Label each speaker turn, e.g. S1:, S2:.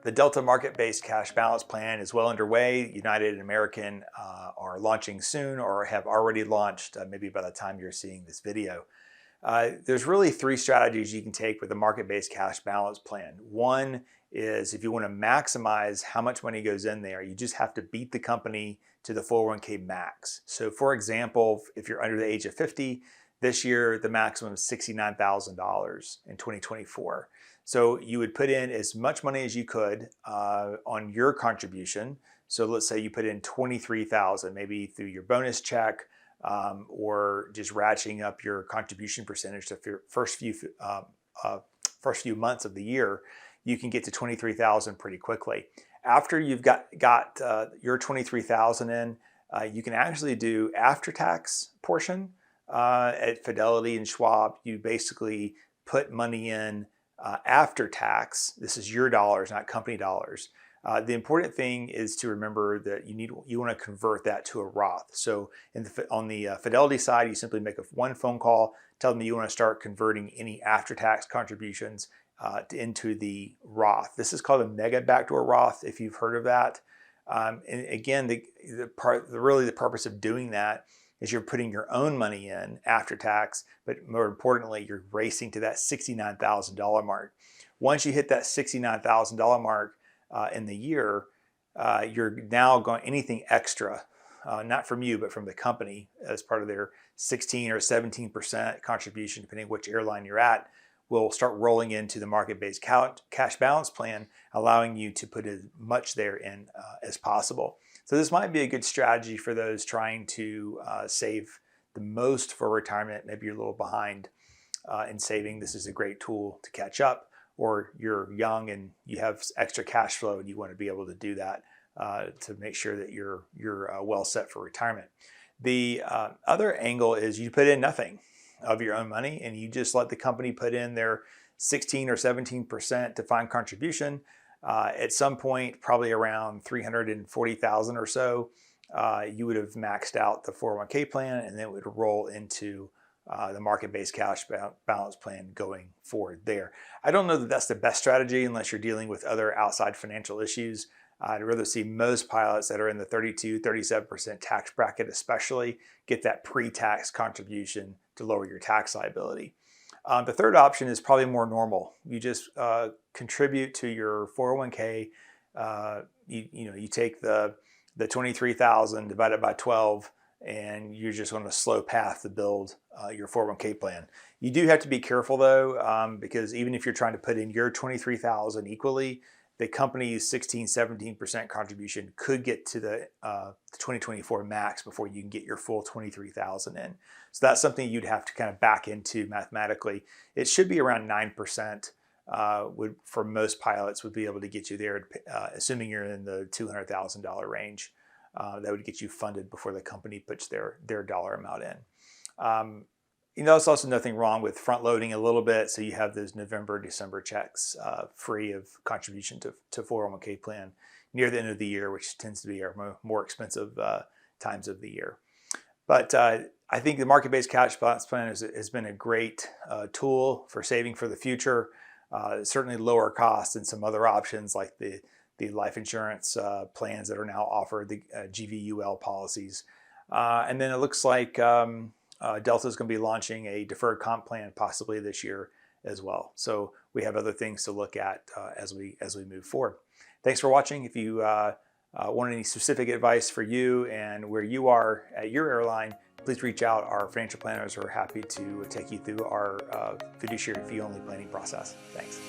S1: The Delta market-based cash balance plan is well underway. United and American are launching soon or have already launched, maybe by the time you're seeing this video. There's really three strategies you can take with the market-based cash balance plan. One is if you want to maximize how much money goes in there, you just have to beat the company to the 401k max. So for example, if you're under the age of 50, this year the maximum is $69,000 in 2024. So you would put in as much money as you could on your contribution. So let's say you put in $23,000, maybe through your bonus check or just ratcheting up your contribution percentage to your first few months of the year. You can get to $23,000 pretty quickly. After you've got your $23,000 in, you can actually do after-tax portion at Fidelity and Schwab. You basically put money in after tax. This is your dollars, not company dollars. The important thing is to remember that you want to convert that to a Roth. So on the Fidelity side, you simply make one phone call, tell them you want to start converting any after-tax contributions into the Roth. This is called a mega backdoor Roth, if you've heard of that. And again, the purpose of doing that is you're putting your own money in after tax, but more importantly, you're racing to that $69,000 mark. Once you hit that $69,000 mark in the year, you're now going anything extra, not from you, but from the company as part of their 16 or 17% contribution, depending on which airline you're at, will start rolling into the market-based cash balance plan, allowing you to put as much there in as possible. So this might be a good strategy for those trying to save the most for retirement. Maybe you're a little behind in saving. This is a great tool to catch up, or you're young and you have extra cash flow and you want to be able to do that to make sure that you're well set for retirement. The other angle is you put in nothing of your own money and you just let the company put in their 16 or 17% defined contribution. At some point, probably around $340,000 or so, you would have maxed out the 401k plan, and then it would roll into the market-based cash balance plan going forward there. I don't know that that's the best strategy unless you're dealing with other outside financial issues. I'd rather see most pilots that are in the 32, 37% tax bracket especially get that pre-tax contribution to lower your tax liability. The third option is probably more normal. You just contribute to your 401k. You take the 23,000 divided by 12, and you're just on a slow path to build your 401k plan. You do have to be careful though, because even if you're trying to put in your 23,000 equally, the company's 16, 17% contribution could get to the 2024 max before you can get your full 23,000 in. So that's something you'd have to kind of back into mathematically. It should be around 9% for most pilots would be able to get you there, assuming you're in the $200,000 range. That would get you funded before the company puts their dollar amount in. There's also nothing wrong with front loading a little bit, so you have those November, December checks free of contribution to 401k plan near the end of the year, which tends to be our more expensive times of the year. But I think the market-based cash balance plan has been a great tool for saving for the future. Certainly lower cost than some other options like the life insurance plans that are now offered, the GVUL policies. And then it looks like Delta is going to be launching a deferred comp plan possibly this year as well. So we have other things to look at as we move forward. Thanks for watching. If you want any specific advice for you and where you are at your airline, please reach out. Our financial planners are happy to take you through our fiduciary fee-only planning process. Thanks.